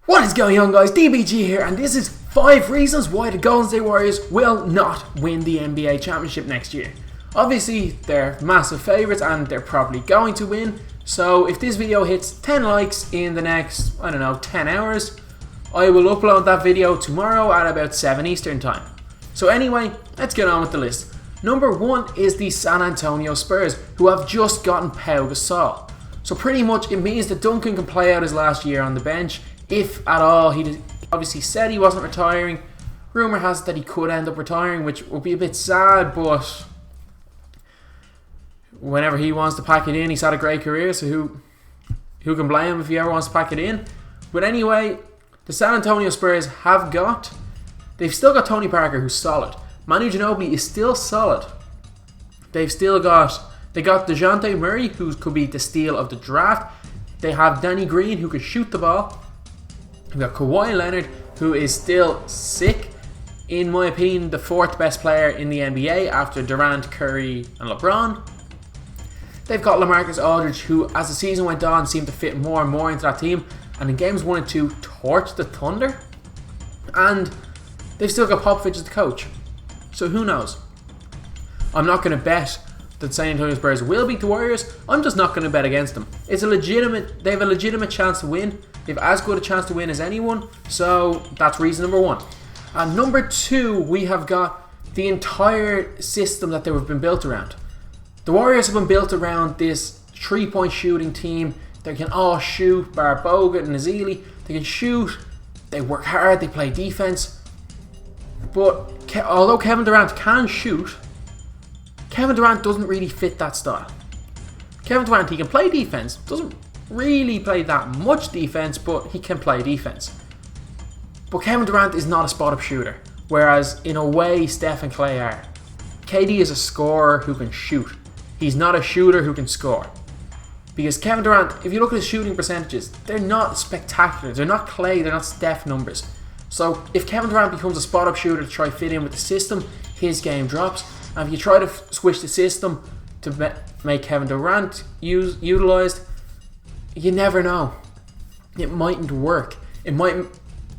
What is going on, guys? DBG here, and this is 5 reasons why the Golden State Warriors will not win the NBA Championship next year. Obviously, they're massive favourites and they're probably going to win, so if this video hits 10 likes in the next, 10 hours, I will upload that video tomorrow at about 7 Eastern time. So anyway, let's get on with the list. Number 1 is the San Antonio Spurs, who have just gotten Pau Gasol. So pretty much it means that Duncan can play out his last year on the bench, if at all. He obviously said he wasn't retiring. Rumour has it that he could end up retiring, which would be a bit sad, but whenever he wants to pack it in, he's had a great career, so who can blame him if he ever wants to pack it in? But anyway, the San Antonio Spurs they've still got Tony Parker, who's solid. Manu Ginobili is still solid. They got DeJounte Murray, who could be the steal of the draft. They have Danny Green, who can shoot the ball. We've got Kawhi Leonard, who is still sick. In my opinion, the 4th best player in the NBA after Durant, Curry and LeBron. They've got LaMarcus Aldridge, who as the season went on seemed to fit more and more into that team, and in games 1 and 2 torched the Thunder. And they've still got Popovich as the coach, so who knows. I'm not going to bet that San Antonio Spurs will beat the Warriors. I'm just not going to bet against them. They have a legitimate chance to win. They have as good a chance to win as anyone, so that's reason number 1. And number 2, we have got the entire system that they have been built around. The Warriors have been built around this 3-point shooting team. They can all shoot, bar Bogut and Ezeli. They can shoot, they work hard, they play defense. But although Kevin Durant can shoot, Kevin Durant doesn't really fit that style. Kevin Durant, he can play defense, doesn't really play that much defense, but he can play defense. But Kevin Durant is not a spot-up shooter, whereas in a way Steph and Clay are. KD is a scorer who can shoot. He's not a shooter who can score. Because Kevin Durant, if you look at his shooting percentages, they're not spectacular. They're not Clay, they're not Steph numbers. So if Kevin Durant becomes a spot-up shooter to try to fit in with the system, his game drops. And if you try to switch the system to make Kevin Durant utilised, you never know. It mightn't work. It might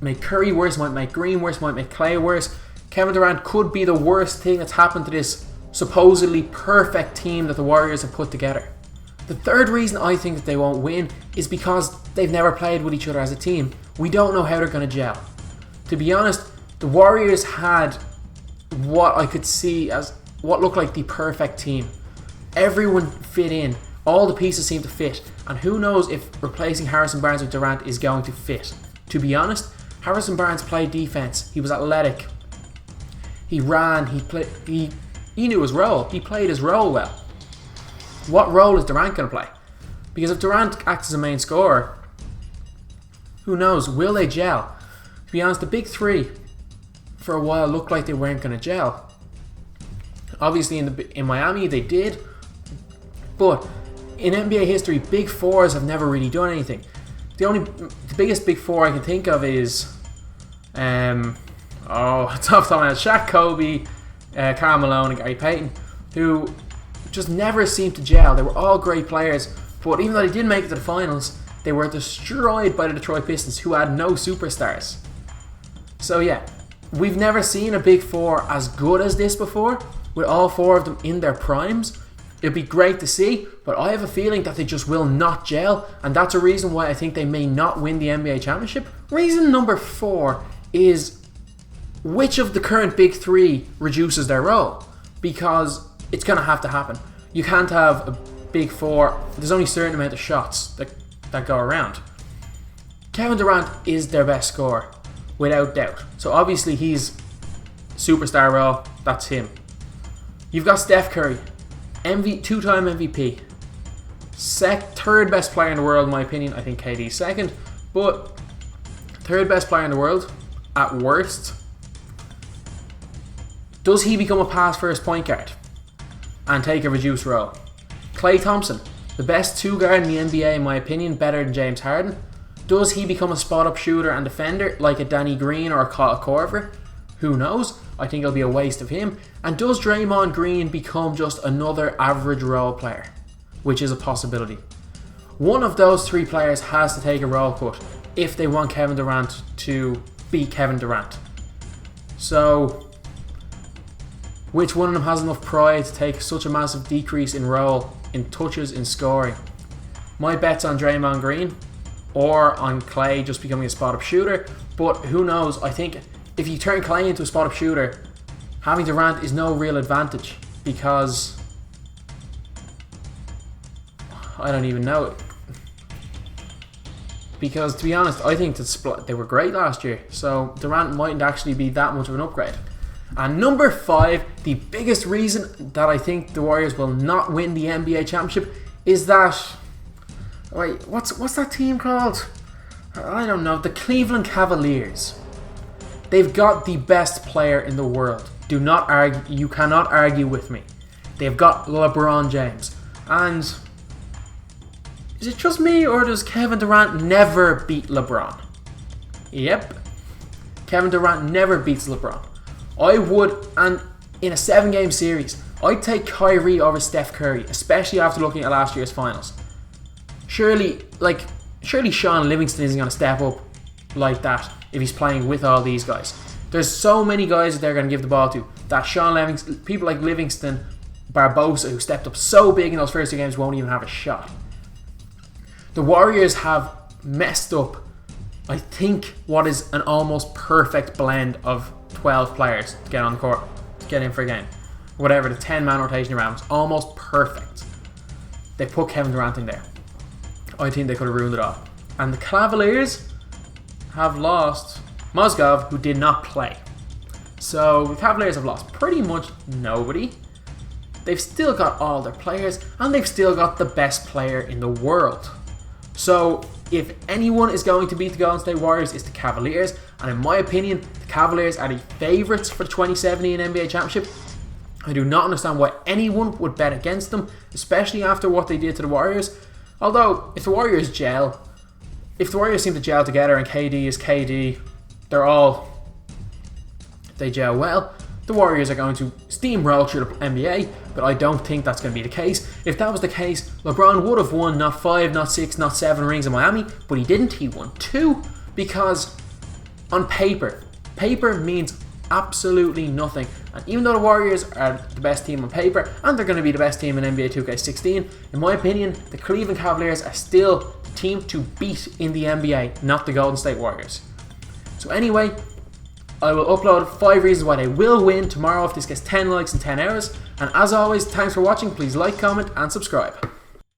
make Curry worse, might make Green worse, might make Clay worse. Kevin Durant could be the worst thing that's happened to this supposedly perfect team that the Warriors have put together. The 3rd reason I think that they won't win is because they've never played with each other as a team. We don't know how they're going to gel. To be honest, the Warriors had what I could see as what looked like the perfect team. Everyone fit in. All the pieces seem to fit. And who knows if replacing Harrison Barnes with Durant is going to fit. To be honest, Harrison Barnes played defense. He was athletic. He ran. He knew his role. He played his role well. What role is Durant going to play? Because if Durant acts as a main scorer, who knows? Will they gel? To be honest, the big 3 for a while looked like they weren't going to gel. Obviously in Miami they did, but in NBA history, big 4s have never really done anything. The biggest big 4 I can think of is it's off the top of my head, Shaq, Kobe, Karl Malone and Gary Payton, who just never seemed to gel. They were all great players, but even though they did make it to the finals, they were destroyed by the Detroit Pistons, who had no superstars. So yeah, we've never seen a big 4 as good as this before, with all 4 of them in their primes. It'd be great to see, but I have a feeling that they just will not gel, and that's a reason why I think they may not win the NBA Championship. Reason number 4 is which of the current big 3 reduces their role, because it's going to have to happen. You can't have a big 4. There's only a certain amount of shots that go around. Kevin Durant is their best scorer, without doubt. So obviously he's superstar role. That's him. You've got Steph Curry, 2-time MVP, 3rd best player in the world in my opinion. I think KD's 2nd, but 3rd best player in the world at worst. Does he become a pass-first point guard and take a reduced role? Klay Thompson, the best 2 guard in the NBA in my opinion, better than James Harden. Does he become a spot-up shooter and defender like a Danny Green or a Kyle Korver? Who knows? I think it'll be a waste of him. And does Draymond Green become just another average role player? Which is a possibility. one of those three players has to take a role cut if they want Kevin Durant to beat Kevin Durant. So, which one of them has enough pride to take such a massive decrease in role, in touches, in scoring? My bet's on Draymond Green or on Clay just becoming a spot-up shooter, but who knows? I think if you turn Clay into a spot-up shooter, having Durant is no real advantage because I don't even know. Because to be honest, I think they were great last year, so Durant mightn't actually be that much of an upgrade. And number 5, the biggest reason that I think the Warriors will not win the NBA championship is that, wait, what's that team called? I don't know. The Cleveland Cavaliers. They've got the best player in the world. Do not argue. You cannot argue with me. They've got LeBron James. And is it just me, or does Kevin Durant never beat LeBron? Yep. Kevin Durant never beats LeBron. I would, and in a 7-game series, I'd take Kyrie over Steph Curry, especially after looking at last year's finals. Surely Sean Livingston isn't going to step up like that if he's playing with all these guys. There's so many guys that they're going to give the ball to that Sean Livingston, people like Livingston, Barbosa, who stepped up so big in those first 2 games, won't even have a shot. The Warriors have messed up, I think, what is an almost perfect blend of 12 players to get on the court, to get in for a game. Whatever, the 10-man rotation around was almost perfect. They put Kevin Durant in there. I think they could have ruined it all. And the Cavaliers have lost Mozgov, who did not play. So the Cavaliers have lost pretty much nobody. They've still got all their players, and they've still got the best player in the world. So if anyone is going to beat the Golden State Warriors, it's the Cavaliers. And in my opinion, the Cavaliers are the favourites for the 2017 NBA Championship. I do not understand why anyone would bet against them, especially after what they did to the Warriors. Although, if the Warriors seem to gel together and KD is KD, they gel well, the Warriors are going to steamroll through the NBA, but I don't think that's going to be the case. If that was the case, LeBron would have won not 5, not 6, not 7 rings in Miami, but he didn't. He won 2 because on paper means absolutely nothing. And even though the Warriors are the best team on paper, and they're going to be the best team in NBA 2K16, in my opinion, the Cleveland Cavaliers are still the team to beat in the NBA, not the Golden State Warriors. So anyway, I will upload 5 reasons why they will win tomorrow if this gets 10 likes in 10 hours. And as always, thanks for watching. Please like, comment, and subscribe.